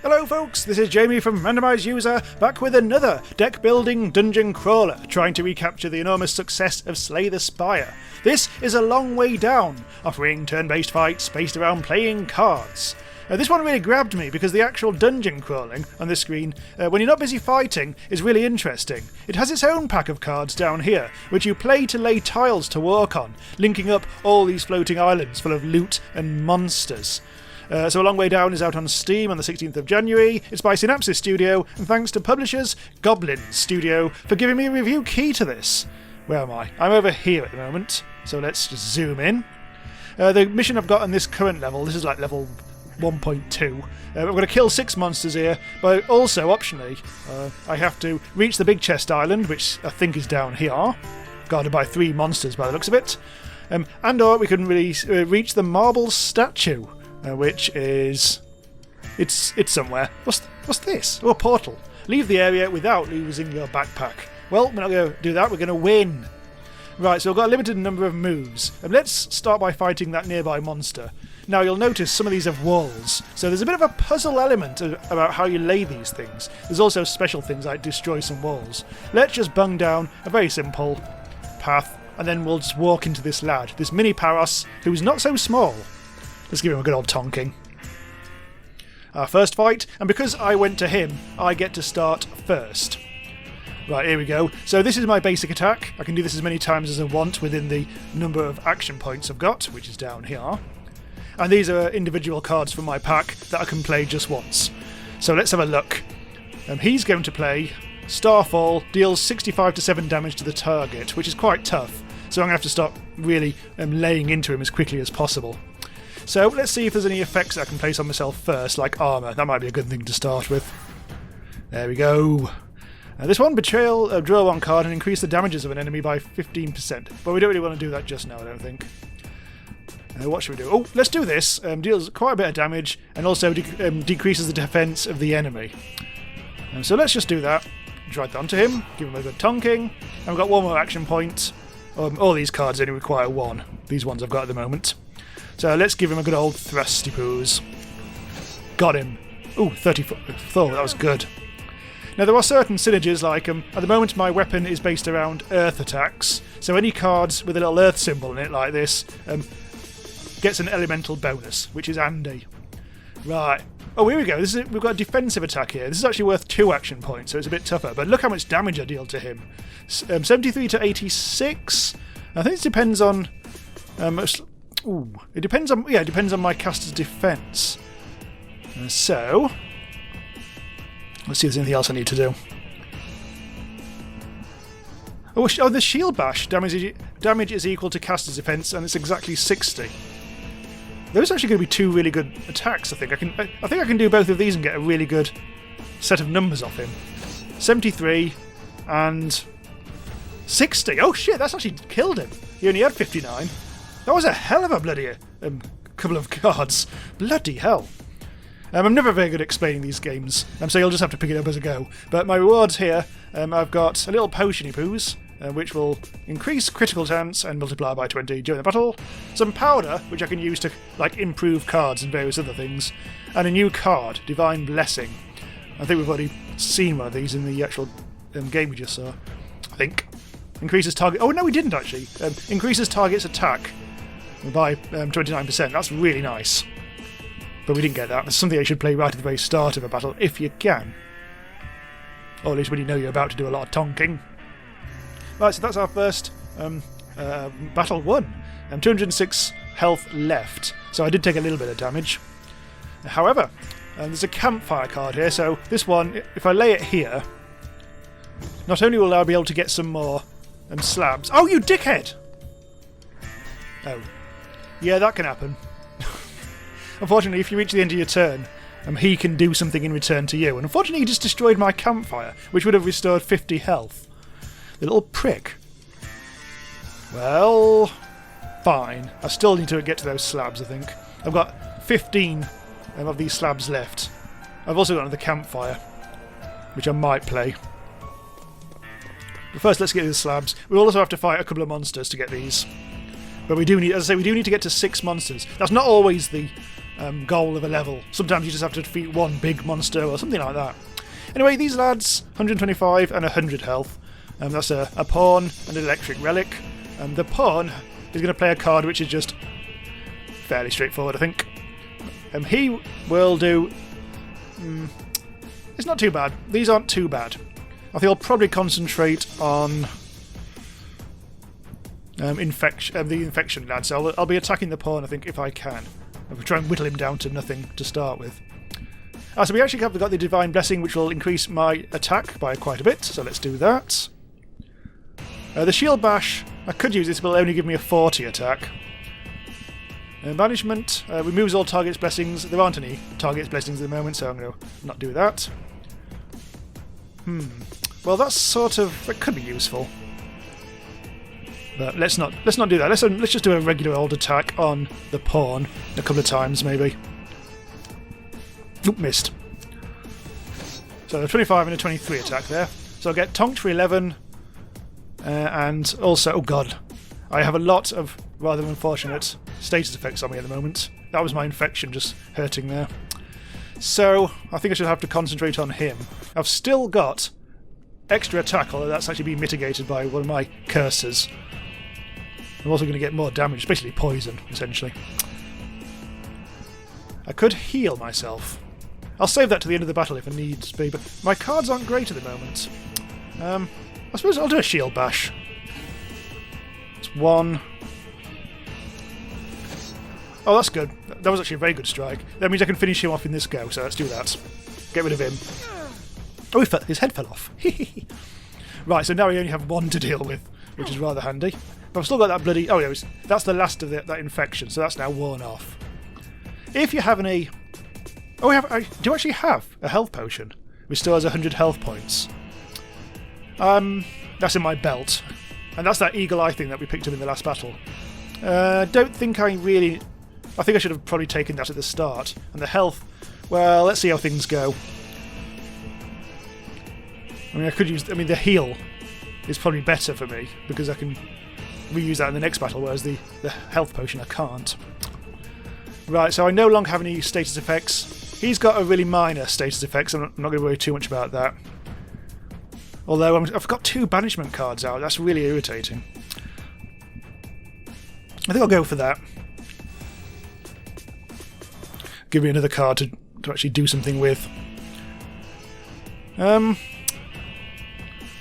Hello folks, this is Jamie from Randomise User, back with another deck-building dungeon crawler, trying to recapture the enormous success of Slay the Spire. This is a long way down, offering turn-based fights based around playing cards. This one really grabbed me because the actual dungeon crawling on the screen, when you're not busy fighting, is really interesting. It has its own pack of cards down here, which you play to lay tiles to work on, linking up all these floating islands full of loot and monsters. So A Long Way Down is out on Steam on the 16th of January. It's by Seenapsis Studio, and thanks to publishers Goblin Studio for giving me a review key to this. Where am I? I'm over here at the moment, so let's just zoom in. The mission I've got on this current level, this is like level 1.2. I'm going to kill 6 monsters here, but also, optionally, I have to reach the Big Chest Island, which I think is down here, guarded by 3 monsters by the looks of it. And/or we can reach the Marble Statue, which is... It's somewhere. What's this? Oh, a portal. Leave the area without losing your backpack. Well, we're not going to do that, we're going to win. Right, so we've got a limited number of moves. Let's start by fighting that nearby monster. Now, you'll notice some of these have walls, so there's a bit of a puzzle element about how you lay these things. There's also special things like destroy some walls. Let's just bung down a very simple path, and then we'll just walk into this lad, this mini Paros, who's not so small. Let's give him a good old tonking. Our first fight, and because I went to him, I get to start first. Right, here we go. So this is my basic attack. I can do this as many times as I want within the number of action points I've got, which is down here. And these are individual cards from my pack that I can play just once. So let's have a look. He's going to play Starfall, deals 65 to 7 damage to the target, which is quite tough. So I'm going to have to start really laying into him as quickly as possible. So let's see if there's any effects I can place on myself first, like armour. That might be a good thing to start with. There we go. This one, Betrayal, draw 1 card and increase the damages of an enemy by 15%. But we don't really want to do that just now, I don't think. What should we do? Oh, let's do this. Deals quite a bit of damage and also decreases the defense of the enemy. So let's just do that. Drag that onto him, give him a good tonking. And we've got 1 more action point. All these cards only require 1. These ones I've got at the moment. So let's give him a good old thrusty poos. Got him. Ooh, 34. Oh, that was good. Now there are certain synergies, like at the moment my weapon is based around earth attacks, so any cards with a little earth symbol in it like this gets an elemental bonus, which is handy. Right. Oh, here we go. We've got a defensive attack here. This is actually worth 2 action points, so it's a bit tougher. But look how much damage I deal to him. 73 to 86. I think it depends on... it depends on my caster's defense. So... let's see if there's anything else I need to do. Oh, the shield bash damage is equal to caster's defense, and it's exactly 60. Those are actually going to be 2 really good attacks. I think I can do both of these and get a really good set of numbers off him. 73 and 60. Oh shit, that's actually killed him. He only had 59. That was a hell of a bloody couple of cards. Bloody hell. I'm never very good at explaining these games, so you'll just have to pick it up as I go. But my rewards here, I've got a little potiony poos, which will increase critical chance and multiply by 20 during the battle. Some powder, which I can use to improve cards and various other things. And a new card, Divine Blessing. I think we've already seen one of these in the actual game we just saw. I think. Increases target... Oh, no, we didn't actually. Increases target's attack by 29%. That's really nice. But we didn't get that. That's something I should play right at the very start of a battle, if you can. Or at least when you know you're about to do a lot of tonking. Right, so that's our first battle won. 206 health left. So I did take a little bit of damage. However, there's a campfire card here, so this one, if I lay it here, not only will I be able to get some more slabs... Oh, you dickhead! Oh. Yeah, that can happen. Unfortunately, if you reach the end of your turn, he can do something in return to you. And unfortunately, he just destroyed my campfire, which would have restored 50 health. The little prick. Well, fine. I still need to get to those slabs, I think. I've got 15 of these slabs left. I've also got another campfire, which I might play. But first, let's get these slabs. We also have to fight a couple of monsters to get these. But we do need, as I say, we do need to get to 6 monsters. That's not always the goal of a level. Sometimes you just have to defeat one big monster or something like that. Anyway, these lads, 125 and 100 health. That's a pawn and an electric relic. The pawn is going to play a card which is just fairly straightforward, I think. He will do... it's not too bad. These aren't too bad. I think I'll probably concentrate on the infection lad. So I'll be attacking the pawn, I think, if I can. I'll try and whittle him down to nothing to start with. So we actually have got the Divine Blessing, which will increase my attack by quite a bit. So let's do that. The Shield Bash, I could use this, but it'll only give me a 40 attack. Banishment removes all target's blessings. There aren't any target's blessings at the moment, so I'm going to not do that. Well, that could be useful. But let's not do that. Let's just do a regular old attack on the pawn a couple of times, maybe. Oop, missed. So a 25 and a 23 attack there. So I'll get tonked for 11. And also, oh god, I have a lot of rather unfortunate status effects on me at the moment. That was my infection just hurting there. So I think I should have to concentrate on him. I've still got extra attack, although that's actually been mitigated by one of my curses. I'm also going to get more damage, basically poison, essentially. I could heal myself. I'll save that to the end of the battle if it needs be, but my cards aren't great at the moment. I suppose I'll do a Shield Bash. It's 1. Oh, that's good. That was actually a very good strike. That means I can finish him off in this go, so let's do that. Get rid of him. Oh, his head fell off. Right, so now we only have 1 to deal with, which is rather handy. But I've still got that bloody... Oh, yeah, that's the last of that infection, so that's now worn off. If you have any... Oh, I do actually have a health potion, which still has 100 health points. That's in my belt. And that's that eagle eye thing that we picked up in the last battle. Don't think I really... I think I should have probably taken that at the start. And the health... Well, let's see how things go. I mean, I could use... I mean, the heal is probably better for me, because I can reuse that in the next battle, whereas the health potion I can't. Right, so I no longer have any status effects. He's got a really minor status effect, so I'm not going to worry too much about that. Although I've got 2 banishment cards out, that's really irritating. I think I'll go for that. Give me another card to actually do something with.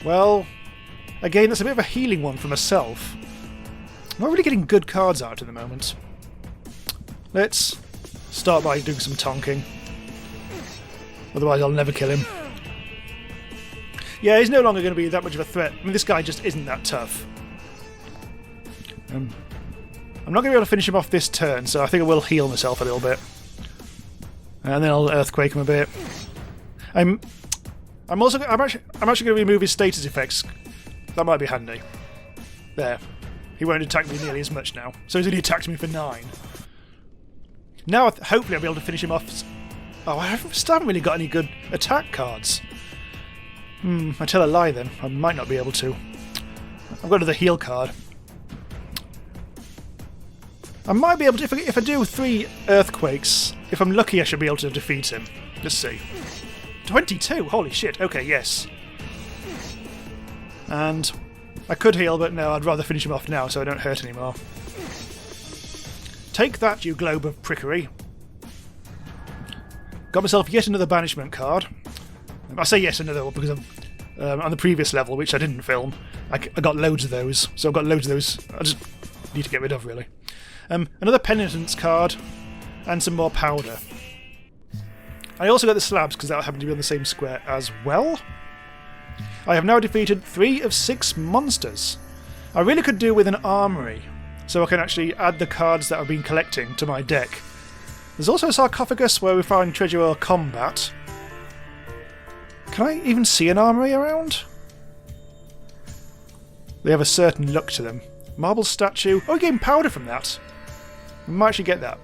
Well, again, that's a bit of a healing one for myself. I'm not really getting good cards out at the moment. Let's start by doing some tonking. Otherwise I'll never kill him. Yeah, he's no longer going to be that much of a threat. I mean, this guy just isn't that tough. I'm not going to be able to finish him off this turn, so I think I will heal myself a little bit. And then I'll earthquake him a bit. I'm actually going to remove his status effects. That might be handy. There. He won't attack me nearly as much now. So he's only attacked me for 9. Now hopefully I'll be able to finish him off. Oh, I still haven't really got any good attack cards. I tell a lie then. I might not be able to. I've got another heal card. I might be able to, if I do 3 earthquakes, if I'm lucky I should be able to defeat him. Let's see. 22! Holy shit, okay, yes. And I could heal, but no, I'd rather finish him off now so I don't hurt anymore. Take that, you globe of prickery. Got myself yet another banishment card. I say yes another one because on the previous level, which I didn't film, I got loads of those. So I've got loads of those I just need to get rid of, really. Another penitence card, and some more powder. I also got the slabs because that happened to be on the same square as well. I have now defeated 3 of 6 monsters. I really could do with an armory, so I can actually add the cards that I've been collecting to my deck. There's also a sarcophagus where we find treasure or combat. Can I even see an armory around? They have a certain look to them. Marble statue. Oh, we gained powder from that. We might actually get that.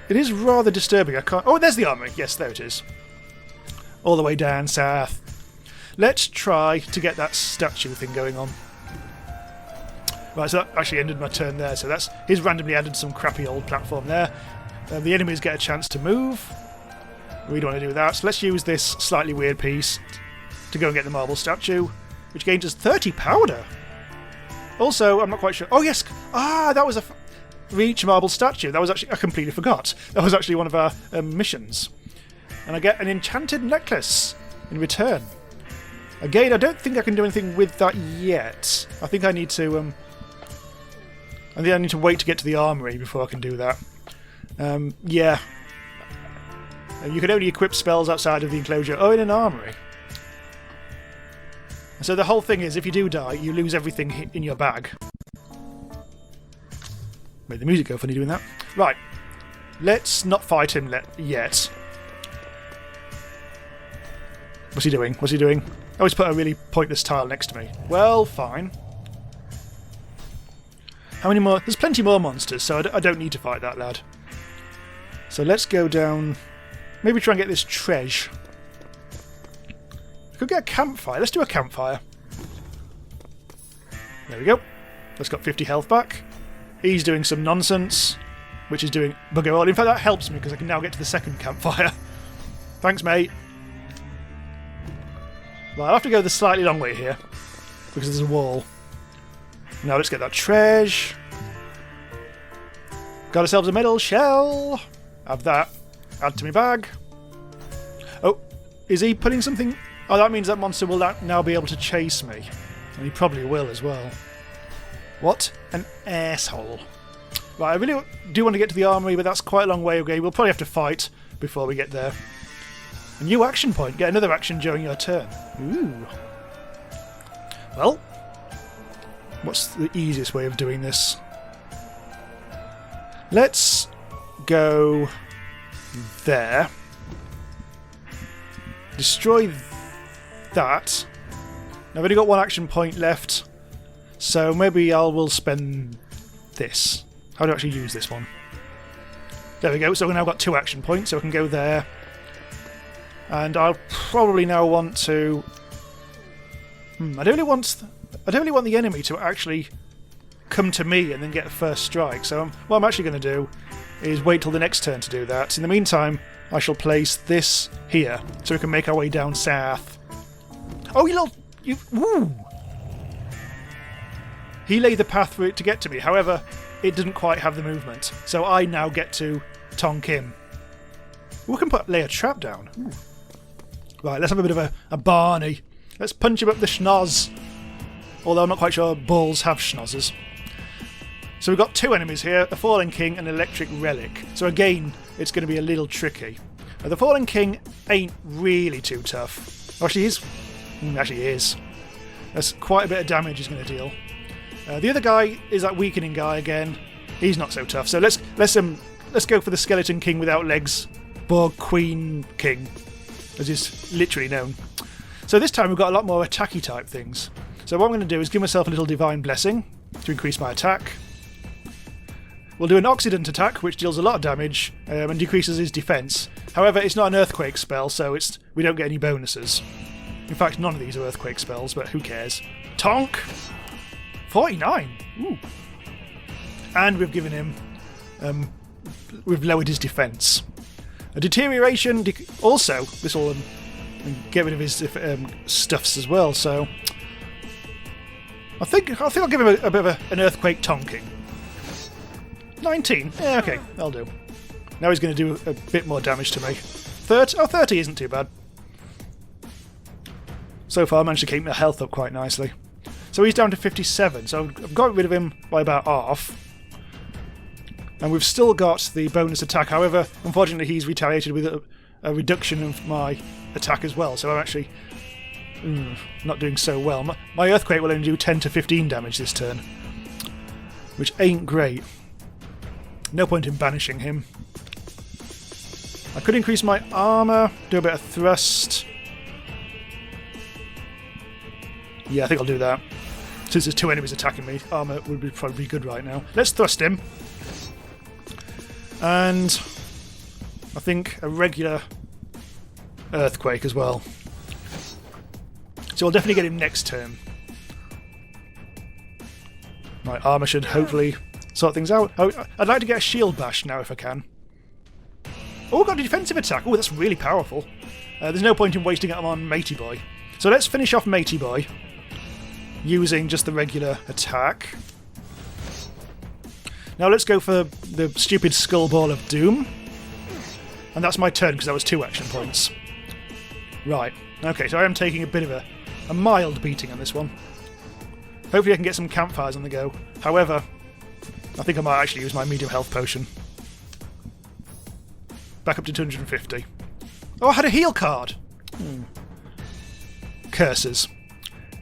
It is rather disturbing. I can't... Oh, there's the armory. Yes, there it is. All the way down south. Let's try to get that statue thing going on. Right, so that actually ended my turn there. So he's randomly added some crappy old platform there. The enemies get a chance to move. We don't want to do that. So let's use this slightly weird piece to go and get the marble statue, which gains us 30 powder. Also, I'm not quite sure. Oh, yes. That was a reach marble statue. That was actually... I completely forgot. That was actually one of our missions. And I get an enchanted necklace in return. Again, I don't think I can do anything with that yet. I think I need to... I think I need to wait to get to the armory before I can do that. Yeah. You can only equip spells outside of the enclosure or in an armory. So the whole thing is, if you do die, you lose everything in your bag. Made the music go funny doing that. Right. Let's not fight him yet. What's he doing? What's he doing? Oh, he's put a really pointless tile next to me. Well, fine. How many more? There's plenty more monsters, so I don't need to fight that lad. So let's go down... Maybe try and get this treasure. I could get a campfire. Let's do a campfire. There we go. That's got 50 health back. He's doing some nonsense, which is doing bugger all. In fact, that helps me because I can now get to the second campfire. Thanks, mate. Right, I'll have to go the slightly long way here because there's a wall. Now let's get that treasure. Got ourselves a metal shell. Have that. Add to my bag. Oh, is he putting something... Oh, that means that monster will now be able to chase me. And he probably will as well. What an asshole. Right, I really do want to get to the armory, but that's quite a long way away. We'll probably have to fight before we get there. A new action point. Get another action during your turn. Ooh. Well, what's the easiest way of doing this? Let's go there. Destroy that. Now, I've only got one action point left, so maybe I will spend this. How do I actually use this one? There we go, so we've now got 2 action points, so I can go there. And I'll probably now want to... I don't really want the enemy to actually come to me and then get a first strike, so what I'm actually going to do is wait till the next turn to do that. In the meantime, I shall place this here, so we can make our way down south. Oh, woo! He laid the path for it to get to me, however, it didn't quite have the movement, so I now get to tonk him. We can lay a trap down. Ooh. Right, let's have a bit of a Barney. Let's punch him up the schnoz. Although I'm not quite sure bulls have schnozzes. So we've got 2 enemies here, a Fallen King and an Electric Relic. So again, it's going to be a little tricky. The Fallen King ain't really too tough. Actually, he is. Actually, he is. That's quite a bit of damage he's going to deal. The other guy is that weakening guy again. He's not so tough. So let's go for the Skeleton King without legs. Borg Queen King, as is literally known. So this time we've got a lot more attacky type things. So what I'm going to do is give myself a little Divine Blessing to increase my attack. We'll do an Oxidant attack, which deals a lot of damage and decreases his defense. However, it's not an Earthquake spell, so we don't get any bonuses. In fact, none of these are Earthquake spells, but who cares? Tonk! 49! Ooh. And we've given him... we've lowered his defense. A Deterioration... also, this will get rid of his stuffs as well, so... I think I'll give him a bit of an Earthquake tonking. 19. Yeah, okay, that'll do. Now he's going to do a bit more damage to me. 30? Oh, 30 isn't too bad. So far I managed to keep my health up quite nicely. So he's down to 57, so I've got rid of him by about half. And we've still got the bonus attack, however, unfortunately he's retaliated with a reduction of my attack as well, so I'm actually not doing so well. My Earthquake will only do 10 to 15 damage this turn, which ain't great. No point in banishing him. I could increase my armour, do a bit of thrust. Yeah, I think I'll do that. Since there's 2 enemies attacking me, armour would be probably good right now. Let's thrust him. And I think a regular Earthquake as well. So I'll definitely get him next turn. My armour should hopefully sort things out. Oh, I'd like to get a shield bash now if I can. Oh, got a defensive attack. Oh, that's really powerful. There's no point in wasting it on Matey Boy. So let's finish off Matey Boy using just the regular attack. Now let's go for the stupid Skull Ball of Doom. And that's my turn because that was 2 action points. Right. Okay, so I am taking a bit of a mild beating on this one. Hopefully I can get some campfires on the go. However, I think I might actually use my medium health potion. Back up to 250. Oh, I had a heal card! Curses.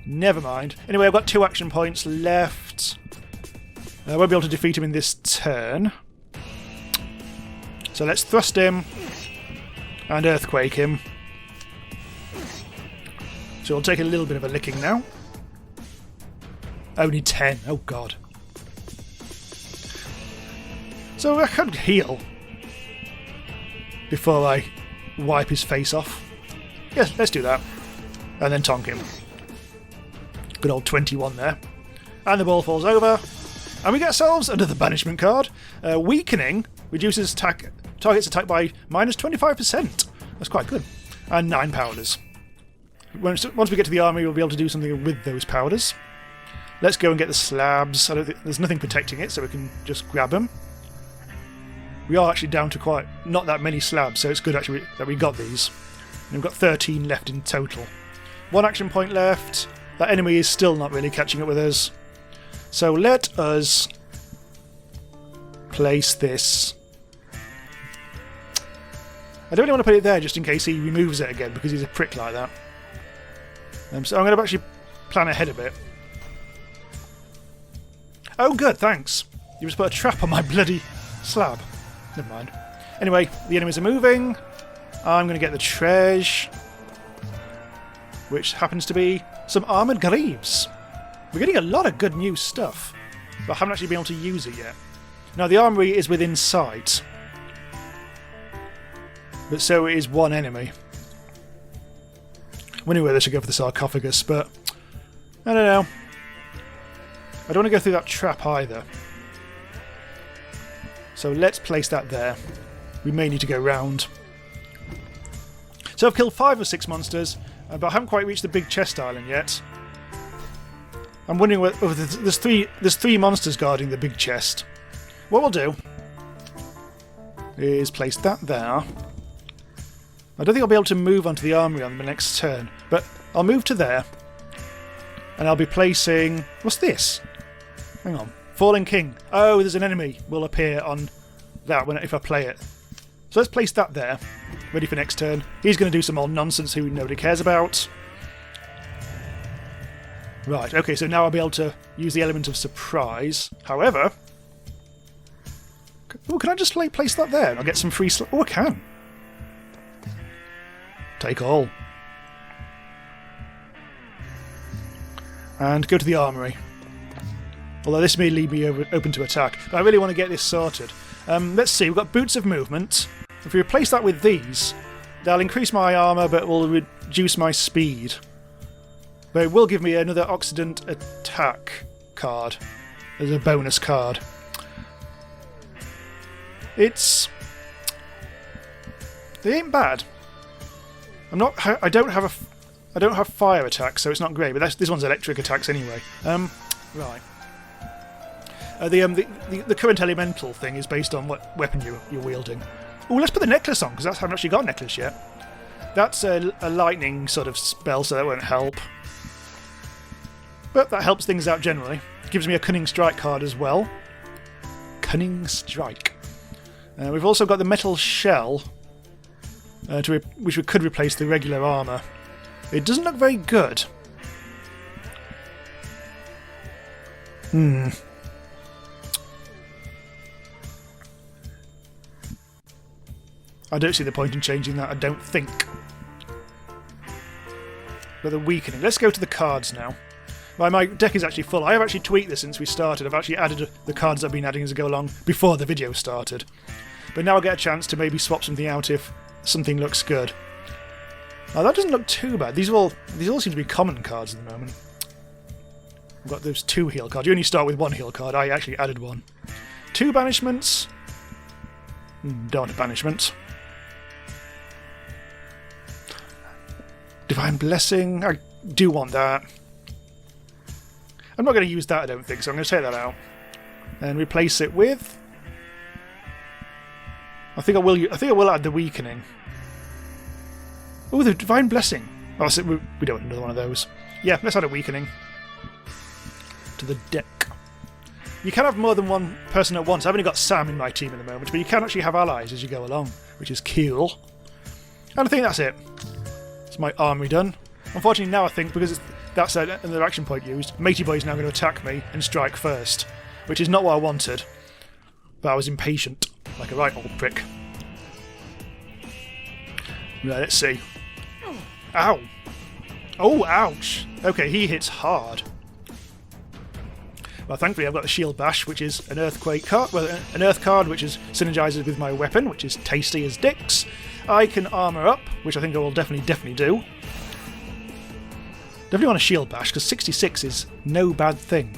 Never mind. Anyway, I've got 2 action points left. I won't be able to defeat him in this turn. So let's thrust him and earthquake him. So we'll take a little bit of a licking now. Only 10. Oh god. So I could heal before I wipe his face off. Yes, let's do that. And then tonk him. Good old 21 there. And the ball falls over. And we get ourselves another banishment card. Weakening reduces target's attack by minus 25%. That's quite good. And 9 powders. Once we get to the army, we'll be able to do something with those powders. Let's go and get the slabs. There's nothing protecting it, so we can just grab them. We are actually down to not that many slabs, so it's good actually that we got these. And we've got 13 left in total. 1 action point left. That enemy is still not really catching up with us. So let us place this. I don't really want to put it there just in case he removes it again because he's a prick like that. So I'm going to actually plan ahead a bit. Oh good, thanks. You just put a trap on my bloody slab. Never mind. Anyway, the enemies are moving. I'm going to get the treasure, which happens to be some armoured greaves. We're getting a lot of good new stuff, but I haven't actually been able to use it yet. Now the armory is within sight, but so is one enemy. I'm wondering whether I should go for the sarcophagus, but I don't know. I don't want to go through that trap either. So let's place that there. We may need to go round. So I've killed 5 of 6 monsters, but I haven't quite reached the big chest island yet. I'm wondering whether there's three monsters guarding the big chest. What we'll do is place that there. I don't think I'll be able to move onto the armory on the next turn, but I'll move to there, and I'll be placing... What's this? Hang on. Fallen King. Oh, there's an enemy will appear on that if I play it. So let's place that there, ready for next turn. He's going to do some old nonsense who nobody cares about. Right, okay, so now I'll be able to use the element of surprise. However... Oh, can I just place that there and I'll get some free... Oh, I can. Take all. And go to the armory. Although this may leave me open to attack. But I really want to get this sorted. Let's see, we've got Boots of Movement. If we replace that with these, they'll increase my armour but will reduce my speed. But it will give me another Oxidant Attack card as a bonus card. They ain't bad. I don't have fire attacks, so it's not great. But this one's electric attacks anyway. Right. The current elemental thing is based on what weapon you're wielding. Oh, let's put the necklace on because I haven't actually got a necklace yet. That's a lightning sort of spell, so that won't help. But that helps things out generally. Gives me a Cunning Strike card as well. Cunning Strike. We've also got the Metal Shell, which we could replace the regular armour. It doesn't look very good. I don't see the point in changing that, I don't think. But the weakening. Let's go to the cards now. My deck is actually full. I have actually tweaked this since we started. I've actually added the cards I've been adding as I go along before the video started. But now I get a chance to maybe swap something out if something looks good. Now that doesn't look too bad. These all seem to be common cards at the moment. I've got those 2 heal cards. You only start with 1 heal card. I actually added 1. 2 banishments. Don't want a banishment. Divine Blessing. I do want that. I'm not going to use that, I don't think, so I'm going to take that out. And replace it with... I think I will add the Weakening. Oh, the Divine Blessing. Oh, so we don't want another one of those. Yeah, let's add a Weakening to the deck. You can have more than one person at once. I've only got Sam in my team at the moment, but you can actually have allies as you go along, which is cool. And I think that's it. It's my armory done. Unfortunately, now I think, because that's another action point used, Matey Boy is now going to attack me and strike first, which is not what I wanted. But I was impatient, like a right old prick. Right, let's see. Ow! Oh, ouch! Okay, he hits hard. Well, thankfully I've got the Shield Bash, which is an Earthquake card, well, an Earth card, which is synergizes with my weapon, which is tasty as dicks. I can armour up, which I think I will definitely do. Definitely want a Shield Bash, because 66 is no bad thing.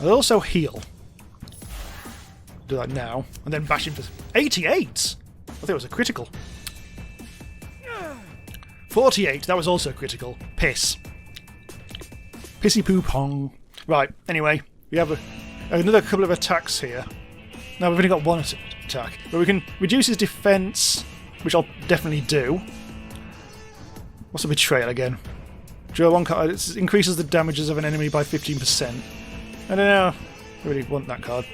I'll also heal. Do that now, and then bash him for 88! I thought it was a critical. 48, that was also critical. Piss. Pissy poo pong. Right, anyway, we have another couple of attacks here. Now we've only got 1 attack, but we can reduce his defense, which I'll definitely do. What's a betrayal again? Draw 1 card. It increases the damages of an enemy by 15%. I don't know. I really want that card.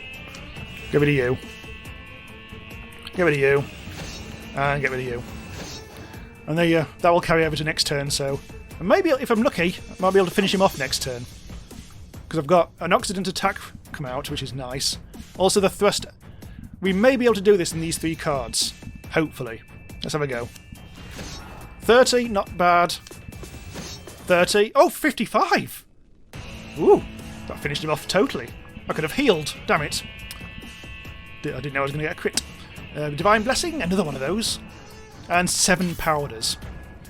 Get rid of you. Get rid of you. And get rid of you. And there that will carry over to next turn, so... And maybe, if I'm lucky, I might be able to finish him off next turn. Because I've got an Oxidant attack come out, which is nice. Also the Thrust... We may be able to do this in these 3 cards. Hopefully. Let's have a go. 30, not bad. 30. Oh, 55! Ooh, that finished him off totally. I could have healed, damn it. I didn't know I was going to get a crit. Divine Blessing, another one of those. And 7 powders.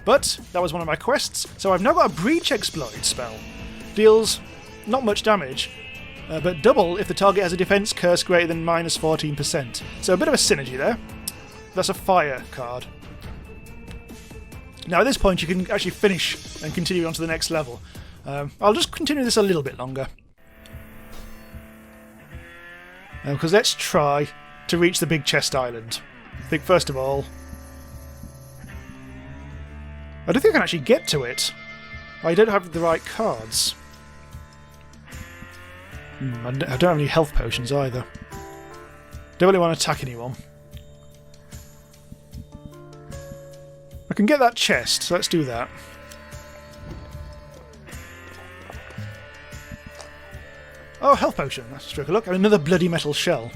But that was one of my quests, so I've now got a Breach Exploit spell. Deals not much damage, but double if the target has a defense curse greater than minus 14%. So a bit of a synergy there. That's a fire card. Now at this point you can actually finish and continue on to the next level. I'll just continue this a little bit longer. Because let's try to reach the big chest island. I think first of all... I don't think I can actually get to it. I don't have the right cards. I don't have any health potions either. Don't really want to attack anyone. I can get that chest, so let's do that. Oh, health potion. Let's take a look. Another bloody metal shell.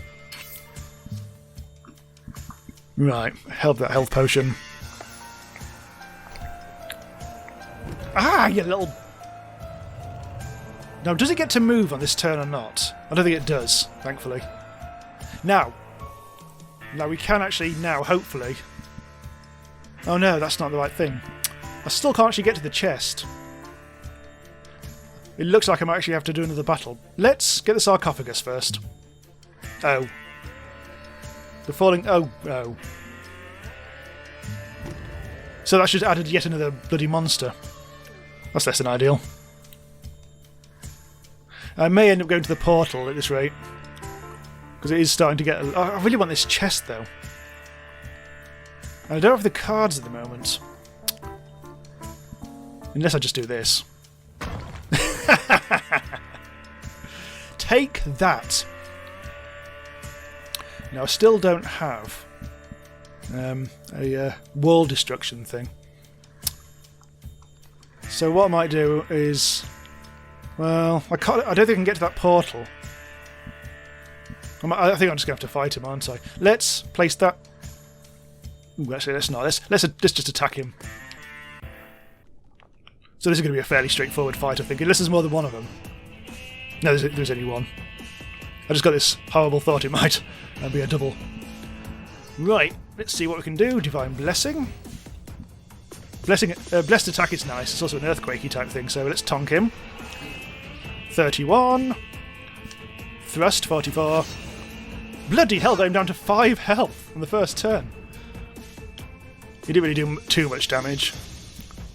Right, help that health potion. Ah, you little... Now, does it get to move on this turn or not? I don't think it does, thankfully. Now we can actually now, hopefully... Oh no, that's not the right thing. I still can't actually get to the chest. It looks like I might actually have to do another battle. Let's get the sarcophagus first. Oh. The falling... Oh. So that's just added yet another bloody monster. That's less than ideal. I may end up going to the portal at this rate. Because it is starting to get... I really want this chest, though. And I don't have the cards at the moment. Unless I just do this. Take that! Now, I still don't have a wall destruction thing. So what I might do is... Well, I don't think I can get to that portal. I think I'm just going to have to fight him, aren't I? Let's place that... Ooh, actually, let's not. Let's just attack him. So this is going to be a fairly straightforward fight, I think, unless there's more than one of them. No, there's only one. I just got this horrible thought it might be a double. Right, let's see what we can do. Divine Blessing. Blessed attack is nice. It's also an earthquakey type thing, so let's tonk him. 31. Thrust, 44. Bloody hell, got him down to 5 health on the first turn. He didn't really do too much damage.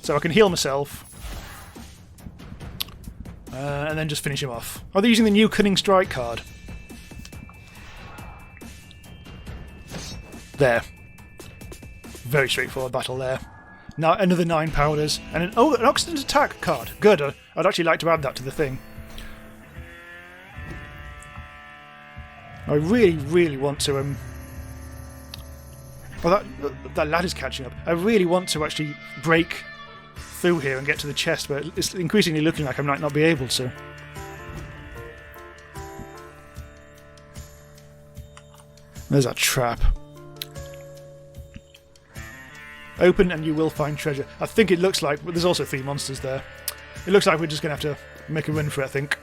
So I can heal myself. And then just finish him off. Oh, they're using the new Cunning Strike card. There. Very straightforward battle there. Now another 9 powders. And an Oxidant Attack card. Good. I'd actually like to add that to the thing. I really, really want to... Oh, that ladder's catching up. I really want to actually break through here and get to the chest, but it's increasingly looking like I might not be able to. There's a trap. Open and you will find treasure. I think it looks like... There's also 3 monsters there. It looks like we're just going to have to make a run for it, I think.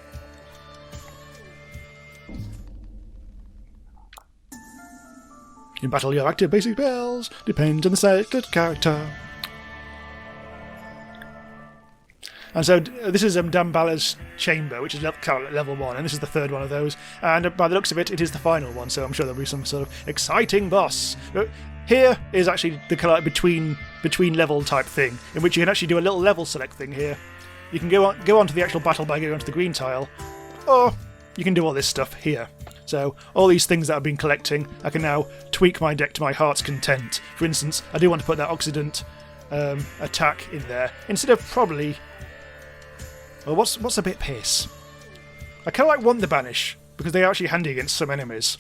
In battle, your active basic spells depend on the selected character. And so this is Dambala's chamber, which is level 1, and this is the 3rd one of those. And by the looks of it, it is the final one, so I'm sure there'll be some sort of exciting boss. Here is actually the kind of between level type thing, in which you can actually do a little level select thing here. You can go on to the actual battle by going onto the green tile, or you can do all this stuff here. So all these things that I've been collecting, I can now tweak my deck to my heart's content. For instance, I do want to put that Oxidant attack in there, instead of probably... Well, what's a bit piss? I kind of want the Banish, because they're actually handy against some enemies.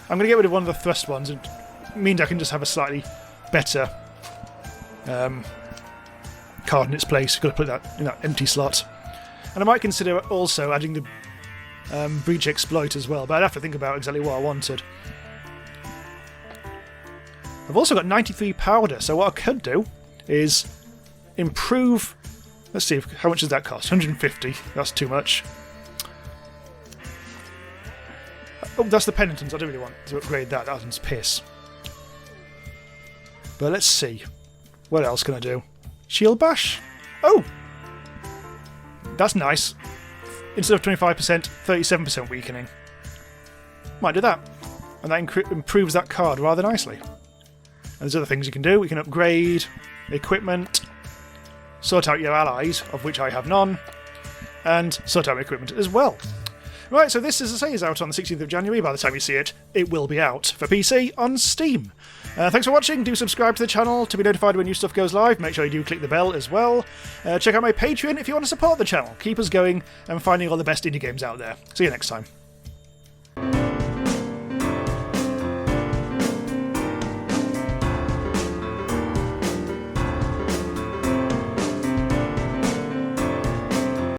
I'm going to get rid of one of the thrust ones, and it means I can just have a slightly better card in its place. Got to put that in that empty slot. And I might consider also adding the Breach Exploit as well, but I'd have to think about exactly what I wanted. I've also got 93 powder, so what I could do is improve... Let's see, how much does that cost? 150. That's too much. Oh, that's the Penitence. I don't really want to upgrade that. That one's piss. But let's see. What else can I do? Shield Bash? Oh! That's nice. Instead of 25%, 37% weakening. Might do that. And that improves that card rather nicely. And there's other things you can do. We can upgrade equipment, sort out your allies, of which I have none, and sort out equipment as well. Right, so this, as I say, is out on the 16th of January. By the time you see it, it will be out for PC on Steam. Thanks for watching. Do subscribe to the channel to be notified when new stuff goes live. Make sure you do click the bell as well. Check out my Patreon if you want to support the channel. Keep us going and finding all the best indie games out there. See you next time.